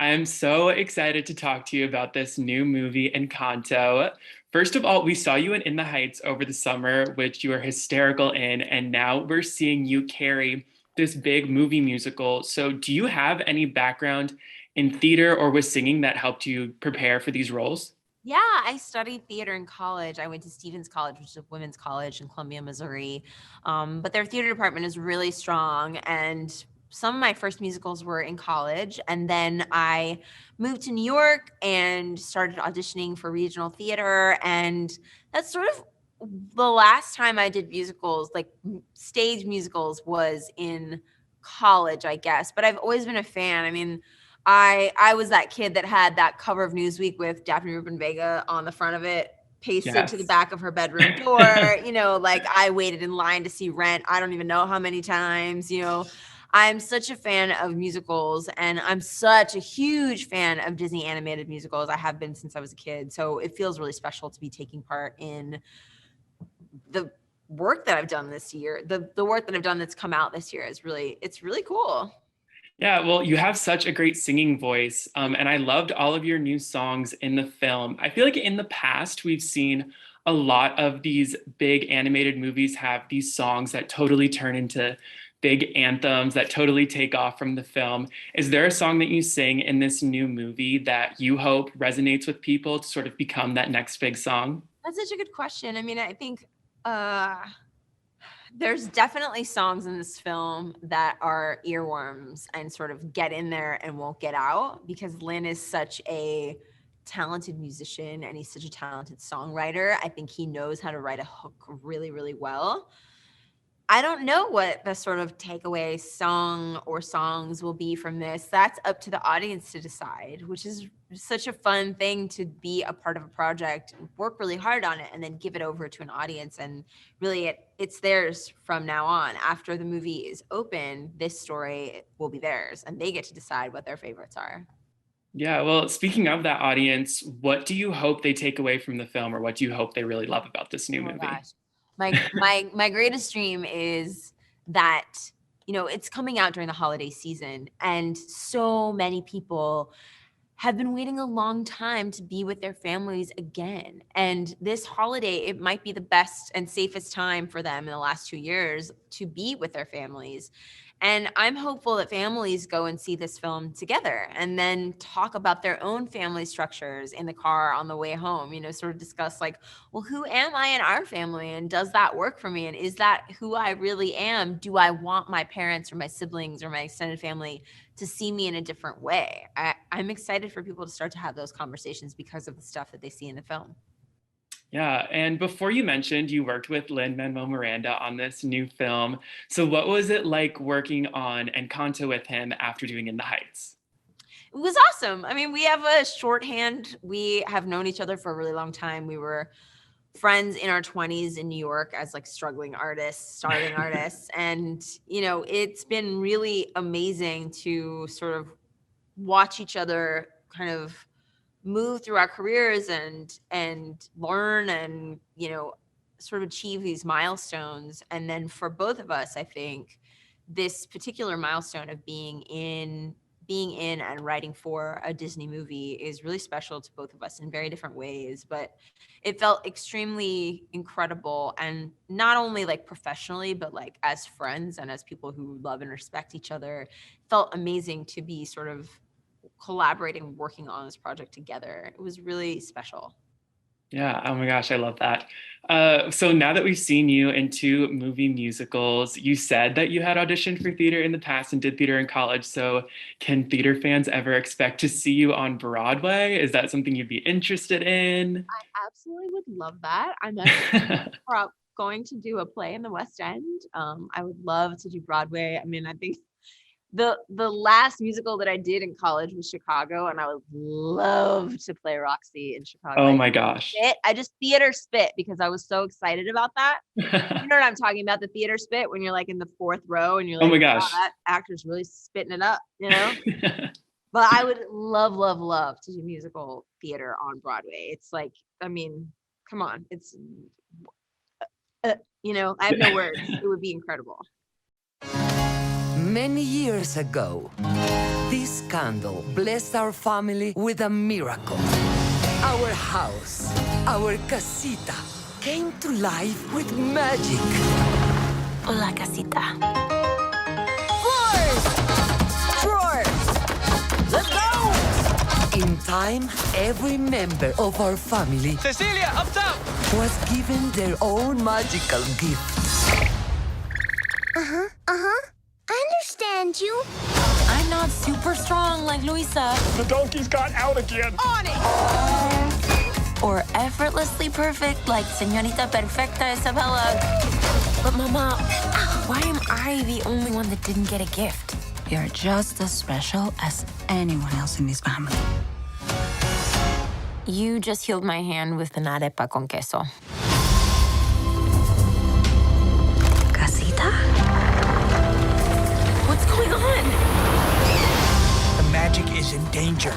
I am so excited to talk to you about this new movie, Encanto. First of all, we saw you in the Heights over the summer, which you were hysterical in, and now we're seeing you carry this big movie musical. So, do you have any background in theater or with singing that helped you prepare for these roles? Yeah, I studied theater in college. I went to Stevens College, which is a women's college in Columbia, Missouri. But their theater department is really strong. And some of my first musicals were in college. And then I moved to New York and started auditioning for regional theater. And that's sort of the last time I did musicals, like stage musicals, was in college, I guess. But I've always been a fan. I mean, I was that kid that had that cover of Newsweek with Daphne Rubin Vega on the front of it, pasted to the Yes. back of her bedroom door. Like I waited in line to see Rent. I don't even know how many times. I'm such a fan of musicals, and I'm such a huge fan of Disney animated musicals. I have been since I was a kid. So it feels really special to be taking part in the work that I've done this year. The work that I've done that's come out this year it's really cool. Yeah, well, you have such a great singing voice, and I loved all of your new songs in the film. I feel like in the past, we've seen a lot of these big animated movies have these songs that totally turn into big anthems that totally take off from the film. Is there a song that you sing in this new movie that you hope resonates with people to sort of become that next big song? That's such a good question. I mean, I think uh there's definitely songs in this film that are earworms and sort of get in there and won't get out because Lin is such a talented musician and he's such a talented songwriter. I think he knows how to write a hook really, really well. I don't know what the sort of takeaway song or songs will be from this. That's up to the audience to decide, which is such a fun thing to be a part of a project, work really hard on it, and then give it over to an audience. And really, it's theirs from now on. After the movie is open, this story will be theirs, and they get to decide what their favorites are. Yeah, well, speaking of that audience, what do you hope they take away from the film, or what do you hope they really love about this new Oh my movie? gosh. My greatest dream is that it's coming out during the holiday season and so many people have been waiting a long time to be with their families again. And this holiday, it might be the best and safest time for them in the last 2 years to be with their families. And I'm hopeful that families go and see this film together and then talk about their own family structures in the car on the way home, sort of discuss like, well, who am I in our family? And does that work for me? And is that who I really am? Do I want my parents or my siblings or my extended family to see me in a different way? I'm excited for people to start to have those conversations because of the stuff that they see in the film. Yeah, and before you mentioned you worked with Lin-Manuel Miranda on this new film. So what was it like working on Encanto with him after doing In the Heights? It was awesome. I mean, we have a shorthand. We have known each other for a really long time. We were friends in our 20s in New York as like struggling artists, starving artists. And, it's been really amazing to sort of watch each other kind of move through our careers and learn and sort of achieve these milestones. And then for both of us, I think this particular milestone of being in and writing for a Disney movie is really special to both of us in very different ways, but it felt extremely incredible. And not only like professionally, but like as friends and as people who love and respect each other, it felt amazing to be sort of collaborating, working on this project together. It was really special. Yeah, oh my gosh, I love that. So now that we've seen you in two movie musicals, you said that you had auditioned for theater in the past and did theater in college. So can theater fans ever expect to see you on Broadway? Is that something you'd be interested in? I absolutely would love that. I'm actually going to do a play in the West End. I would love to do Broadway. I mean, I think the last musical that I did in college was Chicago, and I would love to play Roxy in Chicago. Oh my gosh. I just theater spit because I was so excited about that. You know what I'm talking about? The theater spit when you're like in the fourth row and you're Oh like, my wow, gosh. that actor's really spitting it up. But I would love, love, love to do musical theater on Broadway. It's like, I mean, come on. I have no words. It would be incredible. Many years ago, This candle blessed our family with a miracle. Our house, our casita, came to life with magic. Hola, casita. Floors! Drawers! Let's go! In time, every member of our family Cecilia, up top! was given their own magical gift. I understand you. I'm not super strong like Luisa. The donkey's got out again. On it! Or effortlessly perfect like Señorita Perfecta Isabella. But Mama, why am I the only one that didn't get a gift? You're just as special as anyone else in this family. You just healed my hand with an arepa con queso. Casita? What's going on? The magic is in danger.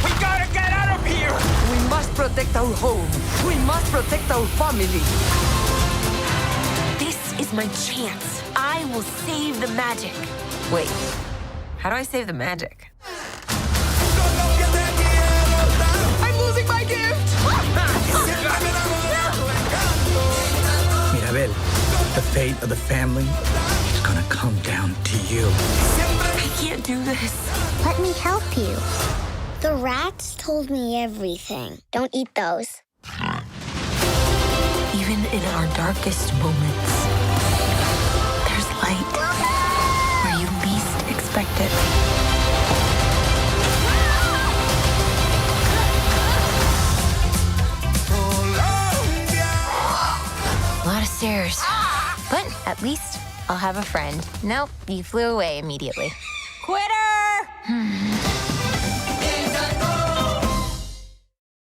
We gotta get out of here! We must protect our home. We must protect our family. This is my chance. I will save the magic. Wait, how do I save the magic? I'm losing my gift! Mirabel, the fate of the family is gonna come down to you. I can't do this. Let me help you. The rats told me everything. Don't eat those. Even in our darkest moments, there's light where you least expect it. A lot of stairs. But at least I'll have a friend. Nope, you flew away immediately. Quitter!